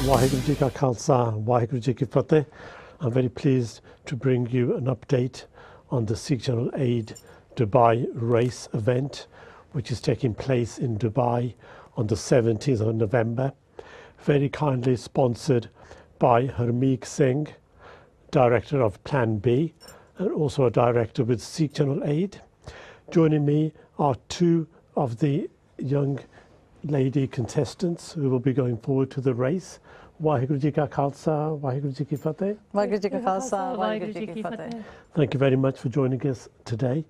Waheguru Ji Ka Khalsa, Waheguru Ji Ki Fateh. I'm very pleased to bring you an update on the Sikh Channel Aid Dubai race event, which is taking place in Dubai on the 17th of November. Very kindly sponsored by Harmeek Singh, Director of Plan B, and also a Director with Sikh Channel Aid. Joining me are two of the young lady contestants who will be going forward to the race. Waheguru Ji Ka Khalsa, Waheguru Ji Ki Fateh. Waheguru Ji Ka Khalsa, Waheguru Ji Ki Fateh. Thank you very much for joining us today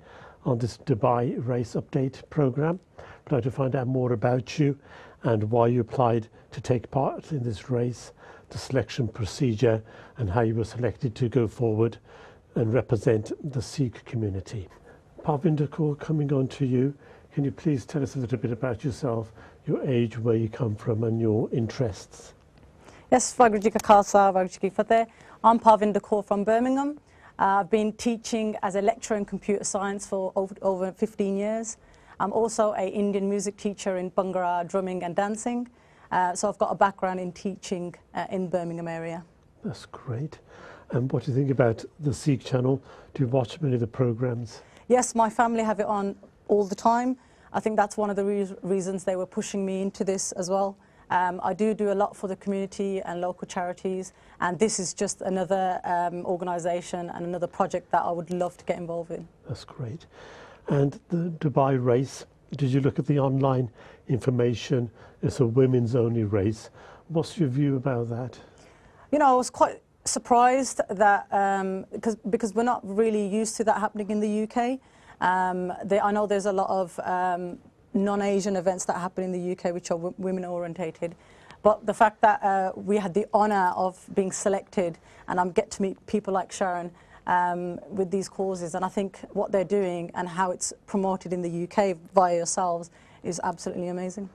on this Dubai race update program. I'd like to find out more about you and why you applied to take part in this race, the selection procedure, and how you were selected to go forward and represent the Sikh community. Parv Kaur, coming on to you, can you please tell us a little bit about yourself, your age, where you come from, and your interests? Yes, Waheguru Ji Ka Khalsa, Waheguru Ji Ki Fateh. I'm Parv Kaur from Birmingham. I've been teaching as a lecturer in computer science for over 15 years. I'm also an Indian music teacher in Bhangra, drumming and dancing. So I've got a background in teaching in Birmingham area. That's great. And what do you think about the Sikh channel? Do you watch many of the programs? Yes, my family have it on all the time. I think that's one of the reasons they were pushing me into this as well. I do a lot for the community and local charities, and this is just another organisation and another project that I would love to get involved in. That's great. And the Dubai race, did you look at the online information? It's a women's only race. What's your view about that? You know, I was quite surprised that, because we're not really used to that happening in the UK. I know there's a lot of non-Asian events that happen in the UK which are women orientated, but the fact that we had the honour of being selected, and I get to meet people like Sharon with these causes, and I think what they're doing and how it's promoted in the UK via yourselves is absolutely amazing.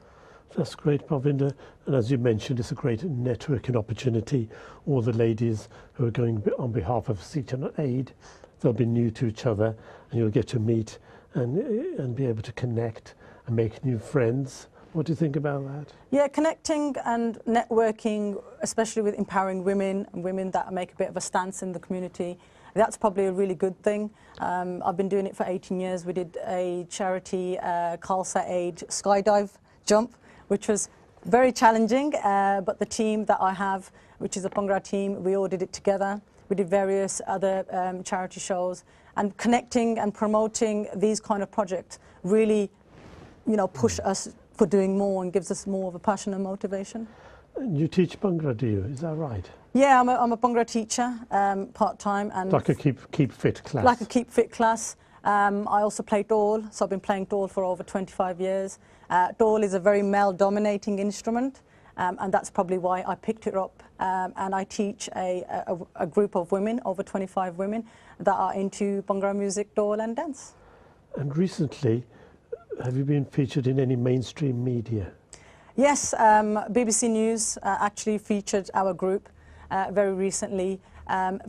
That's great, Parvinder. And as you mentioned, it's a great networking opportunity. All the ladies who are going on behalf of Sikh Channel Aid, they'll be new to each other, and you'll get to meet and be able to connect and make new friends. What do you think about that? Yeah, connecting and networking, especially with empowering women and women that make a bit of a stance in the community, that's probably a really good thing. I've been doing it for 18 years. We did a charity Khalsa Aid skydive jump, which was very challenging, but the team that I have, which is a Bhangra team, we all did it together. We did various other charity shows, and connecting and promoting these kind of projects really, you know, push us for doing more and gives us more of a passion and motivation. And you teach Bhangra, do you? Is that right? Yeah, I'm a Bhangra teacher, part-time. And like a keep fit class? Like a keep fit class. I also play Dhol, so I've been playing Dhol for over 25 years. Dhol is a very male-dominating instrument, and that's probably why I picked it up. And I teach a group of women, over 25 women, that are into Bhangra music, Dhol and dance. And recently, have you been featured in any mainstream media? Yes, BBC News actually featured our group very recently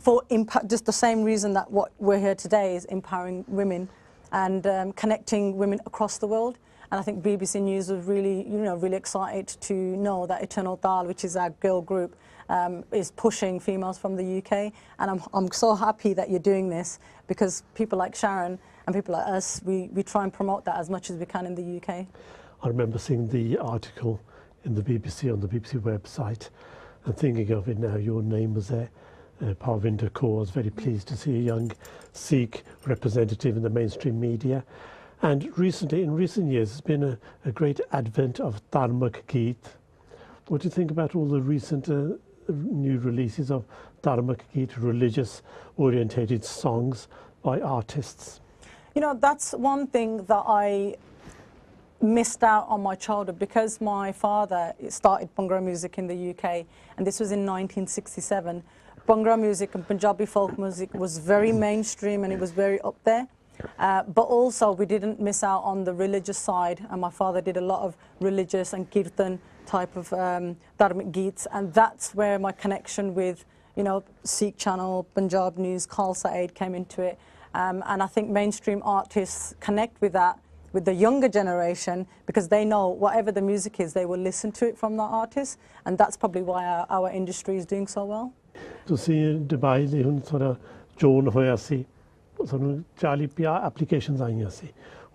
for just the same reason that what we're here today is empowering women and connecting women across the world. And I think BBC News was really, really excited to know that Eternal Taal, which is our girl group, is pushing females from the UK. And I'm so happy that you're doing this, because people like Sharon and people like us, we try and promote that as much as we can in the UK. I remember seeing the article in the BBC, on the BBC website, and thinking of it now, your name was there. Parv Kaur. I was very pleased to see a young Sikh representative in the mainstream media. And recently, in recent years, there's been a great advent of Dharmak Geet. What do you think about all the recent new releases of Dharmak Geet, religious orientated songs by artists? You know, that's one thing that I missed out on my childhood, because my father started Bhangra music in the UK, and this was in 1967. Bhangra music and Punjabi folk music was very mainstream, and it was very up there. But also we didn't miss out on the religious side, and my father did a lot of religious and kirtan type of dharmic geets, and that's where my connection with, you know, Sikh Channel, Punjab News, Khalsa Aid came into it. And I think mainstream artists connect with that with the younger generation, because they know whatever the music is, they will listen to it from the artist, and that's probably why our industry is doing so well. ਤੁਸੀਂ Dubai ਦੇ ਹੁਣ ਥੋੜਾ ਚੋਣ ਹੋਇਆ ਸੀ, ਸਾਨੂੰ 40-50 applications ਆਈਆਂ ਸੀ,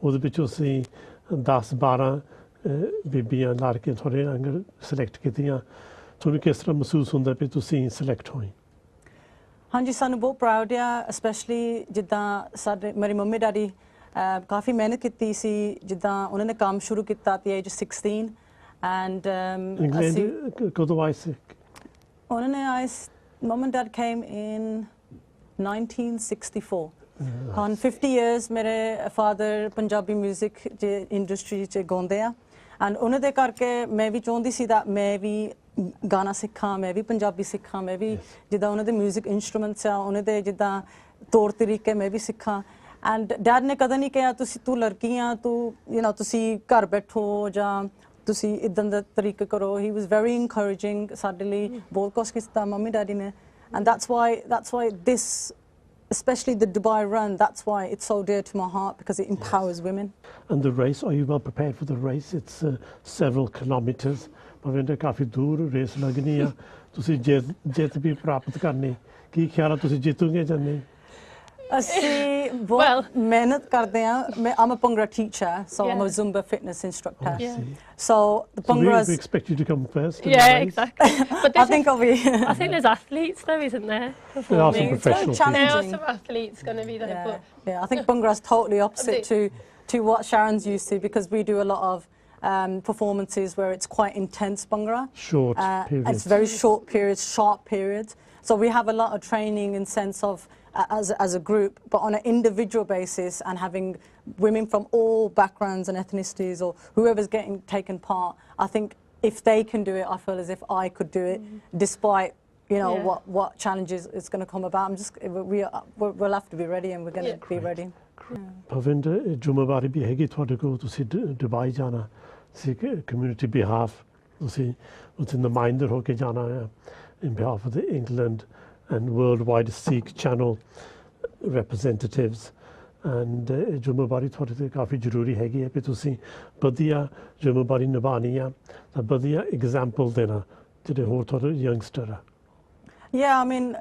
ਉਹਦੇ ਵਿੱਚੋਂ ਅਸੀਂ 10-12 ਬੀਬੀਆਂ ਲੜ ਕੇ ਥੋੜੇ ਅੰਗਰ ਸਿਲੈਕਟ ਕੀਤੀਆਂ। ਤੁਹਾਨੂੰ ਕਿਸ ਤਰ੍ਹਾਂ ਮਹਿਸੂਸ ਹੁੰਦਾ ਵੀ ਤੁਸੀਂ ਸਿਲੈਕਟ ਹੋਏ? ਹਾਂਜੀ, ਸਾਨੂੰ ਬਹੁਤ ਪ੍ਰਾਊਡ ਆ, ਸਪੈਸ਼ਲੀ ਜਿੱਦਾਂ ਸਾਡੇ ਮੇਰੇ ਮੰਮੀ ਡੈਡੀ ਕਾਫੀ ਮਿਹਨਤ ਕੀਤੀ ਸੀ, ਜਿੱਦਾਂ ਉਹਨਾਂ ਨੇ ਕੰਮ ਸ਼ੁਰੂ ਕੀਤਾ at the age of 16 and England ਕਦੋਂ ਆਏ ਸੀ? ਉਹਨਾਂ ਨੇ ਆਏ, mum and dad came in 1964. On 50 years ਮੇਰੇ ਫਾਦਰ ਪੰਜਾਬੀ ਮਿਊਜ਼ਿਕ ਜੇ ਇੰਡਸਟਰੀ 'ਚ ਗਾਉਂਦੇ ਆ, ਐਂਡ ਉਹਨਾਂ ਦੇ ਕਰਕੇ ਮੈਂ ਵੀ ਚਾਹੁੰਦੀ ਸੀ that ਮੈਂ ਵੀ ਗਾਣਾ ਸਿੱਖਾਂ, ਮੈਂ ਵੀ ਪੰਜਾਬੀ ਸਿੱਖਾਂ, ਮੈਂ ਵੀ ਜਿੱਦਾਂ ਉਹਨਾਂ ਦੇ ਮਿਊਜ਼ਿਕ ਇੰਸਟਰੂਮੈਂਟਸ ਆ ਉਹਨਾਂ ਦੇ ਜਿੱਦਾਂ ਤੌਰ ਤਰੀਕੇ ਮੈਂ ਵੀ ਸਿੱਖਾਂ। ਐਂਡ ਡੈਡ ਨੇ ਕਦੇ ਨਹੀਂ ਕਿਹਾ ਤੂੰ ਲੜਕੀ ਆ, ਤੂੰ ਤੁਸੀਂ ਘਰ ਬੈਠੋ ਜਾਂ ਤੁਸੀਂ ਇੱਦਾਂ ਦਾ ਤਰੀਕੇ ਕਰੋ। He was very encouraging ਸਾਡੇ ਲਈ ਬਹੁਤ ਕੁਛ ਕੀਤਾ ਮੰਮੀ ਡੈਡੀ ਨੇ, and that's why this, especially the Dubai run, that's why it's so dear to my heart, because it empowers women. And the race, are you well prepared for the race? It's several kilometers. ਭਾਵੇਂ ਕਾਫੀ ਦੂਰ race ਲੱਗਣੀ ਆ, ਤੁਸੀਂ ਜਿੱਤ ਵੀ ਪ੍ਰਾਪਤ ਕਰਨੀ, ਕੀ ਖਿਆਲ ਆ ਤੁਸੀਂ ਜਿੱਤੋਗੇ ਜਾਂ ਨਹੀਂ? ਅਸੀਂ ਬਹੁਤ ਮਿਹਨਤ ਕਰਦੇ ਹਾਂ। I'm a Bhangra teacher, so I'm a Zumba fitness instructor. So the Bhangras. We expect you to come first. Yeah, exactly. But I think I'll be. I think there's athletes though, isn't there? There are some professional people. There are some athletes going to be there. Yeah, yeah. I think Bhangra's totally opposite to what Sharon's used to, because we do a lot of performances where it's quite intense Bhangra. Short periods. It's very short periods, sharp periods. So we have a lot of training in sense of as a group, but on an individual basis, and having women from all backgrounds and ethnicities, or whoever's taken part. I think if they can do it, I feel as if I could do it, despite what challenges it's going to come about. We'll have to be ready, and we're going to be ready. Parvinder, ਜ਼ਿੰਮੇਵਾਰੀ ਵੀ ਹੈਗੀ ਤੁਹਾਡੇ ਕੋਲ, ਤੁਸੀਂ Dubai ਜਾਣਾ ਸੀ community behalf, ਤੁਸੀਂ ਉੱਥੇ ਨੁਮਾਇੰਦੇ ਹੋ ਕੇ ਜਾਣਾ ਹੈ in behalf of the England and worldwide Sikh channel representatives, and ਜ਼ਿੰਮੇਵਾਰੀ ਤੁਹਾਡੇ ਤੇ ਕਾਫੀ ਜ਼ਰੂਰੀ ਹੈਗੀ ਹੈ ਵੀ ਤੁਸੀਂ ਵਧੀਆ ਜ਼ਿੰਮੇਵਾਰੀ ਨਿਭਾਉਣੀ ਆ, ਤਾਂ ਵਧੀਆ ਐਗਜ਼ਾਮਪਲ ਦੇਣਾ ਜਿਹੜੇ ਹੋਰ ਤੁਹਾਡੇ ਯੰਗਸਟਰ ਆ। Yeah, I mean,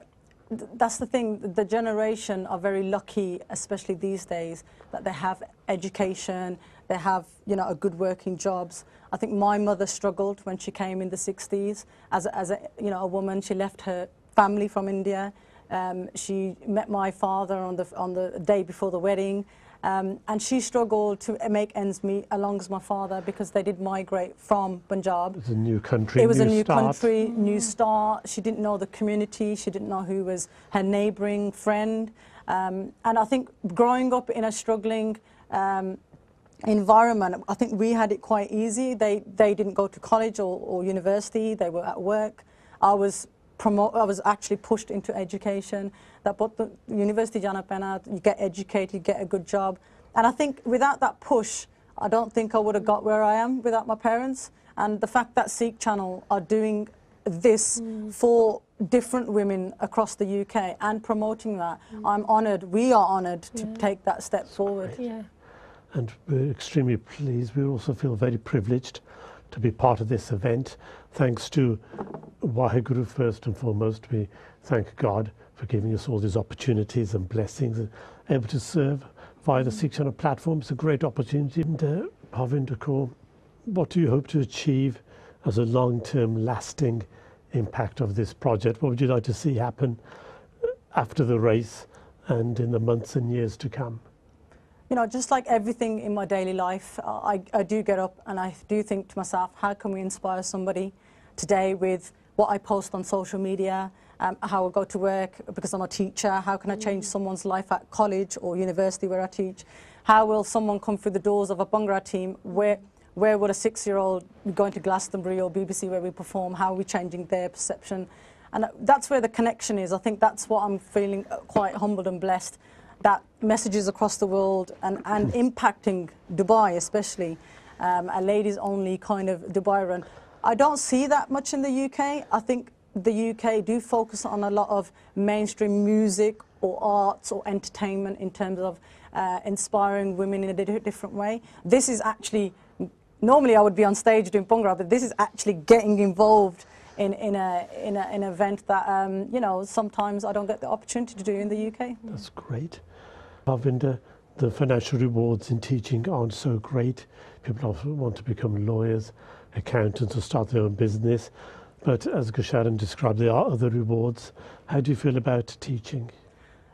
that's the thing. The generation are very lucky, especially these days, that they have education, they have a good working jobs. I think my mother struggled when she came in the 60s as a woman. She left her family from India. She met my father on the day before the wedding, and she struggled to make ends meet along with my father, because they did migrate from Punjab. It was a new country. It was a new country, new start. She didn't know the community. She didn't know who was her neighbouring friend. And I think growing up in a struggling environment, I think we had it quite easy. They didn't go to college or university. They were at work. I was actually pushed into education. That but the university jana pena, you get educated, you get a good job. And I think without that push, I don't think I would have got where I am without my parents. And the fact that Sikh channel are doing this for different women across the UK and promoting that, I'm honoured. We are honoured to take that step forward. Yeah. And we're extremely pleased. We also feel very privileged to be part of this event. Thanks to Waheguru first and foremost. We thank God for giving us all these opportunities and blessings, and able to serve via the Sikh channel platform. It's a great opportunity. And Parvinder Kaur, what do you hope to achieve as a long-term lasting impact of this project? What would you like to see happen after the race and in the months and years to come? Just like everything in my daily life, I do get up and I do think to myself, how can we inspire somebody today with what I post on social media, how I go to work because I'm a teacher, how can I change someone's life at college or university where I teach? How will someone come through the doors of a Bhangra team? Where would a 6-year-old be going to Glastonbury or BBC where we perform? How are we changing their perception? And that's where the connection is. I think that's what I'm feeling quite humbled and blessed, that messages across the world and impacting Dubai especially, a ladies only kind of Dubai run. I don't see that much in the UK. I think the UK do focus on a lot of mainstream music or arts or entertainment in terms of inspiring women in a different way. This is actually, normally I would be on stage doing Bhangra, but this is actually getting involved in an event that, you know, sometimes I don't get the opportunity to do in the UK. That's great. Parvinder, the financial rewards in teaching aren't so great. People often want to become lawyers, accountants, or start their own business. But as Gusharan described, there are other rewards. How do you feel about teaching?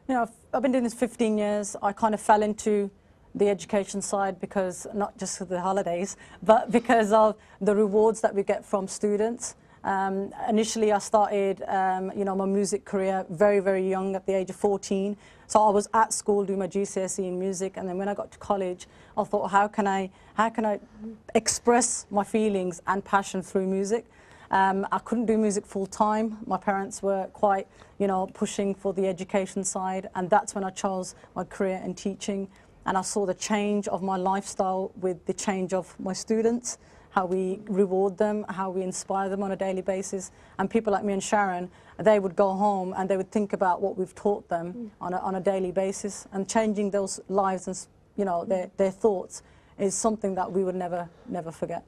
You know, I've been doing this 15 years. I kind of fell into the education side because, not just for the holidays, but because of the rewards that we get from students. Initially, I started, you know, my music career very, very young, at the age of 14. So I was at school doing my GCSE in music, and then when I got to college, I thought, how can I express my feelings and passion through music? I couldn't do music full time. My parents were quite, you know, pushing for the education side, and that's when I chose my career in teaching. And I saw the change of my lifestyle with the change of my students, how we reward them, how we inspire them on a daily basis. And people like me and Sharon, they would go home and they would think about what we've taught them on a daily basis. And changing those lives and, you know, their thoughts is something that we would never forget.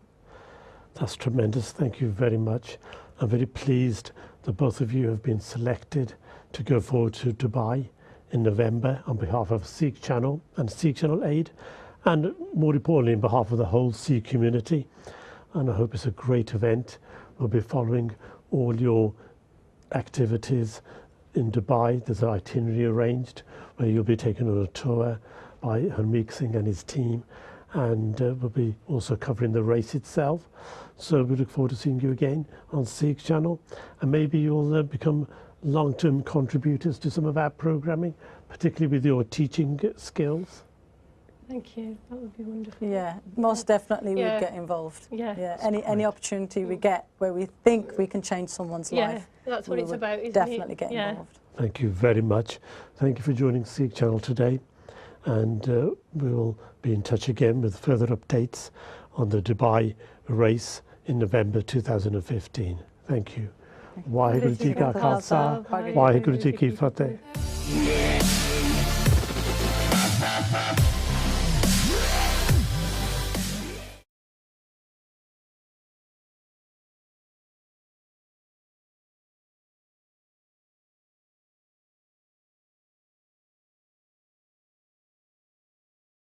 That's tremendous. Thank you very much. I'm very pleased that both of you have been selected to go forward to Dubai in November on behalf of Sikh Channel and Sikh Channel Aid, and more importantly, on behalf of the whole Sikh community. And I hope it's a great event. We'll be following all your activities in Dubai. There's an itinerary arranged where you'll be taken on a tour by Harmeek Singh and his team, and we'll be also covering the race itself. So we look forward to seeing you again on Sikh Channel, and maybe you'll become long-term contributors to some of our programming, particularly with your teaching skills. Thank you. That would be wonderful. Yeah, most definitely we'd get involved. Yeah. Any opportunity we get where we think we can change someone's life. That's what it's about, isn't definitely it? get involved. Thank you very much. Thank you for joining Sikh Channel today, and we will be in touch again with further updates on the Dubai race in November 2015. Thank you. Waheguru Ji Ka Khalsa, Waheguru Ji Ki Fateh.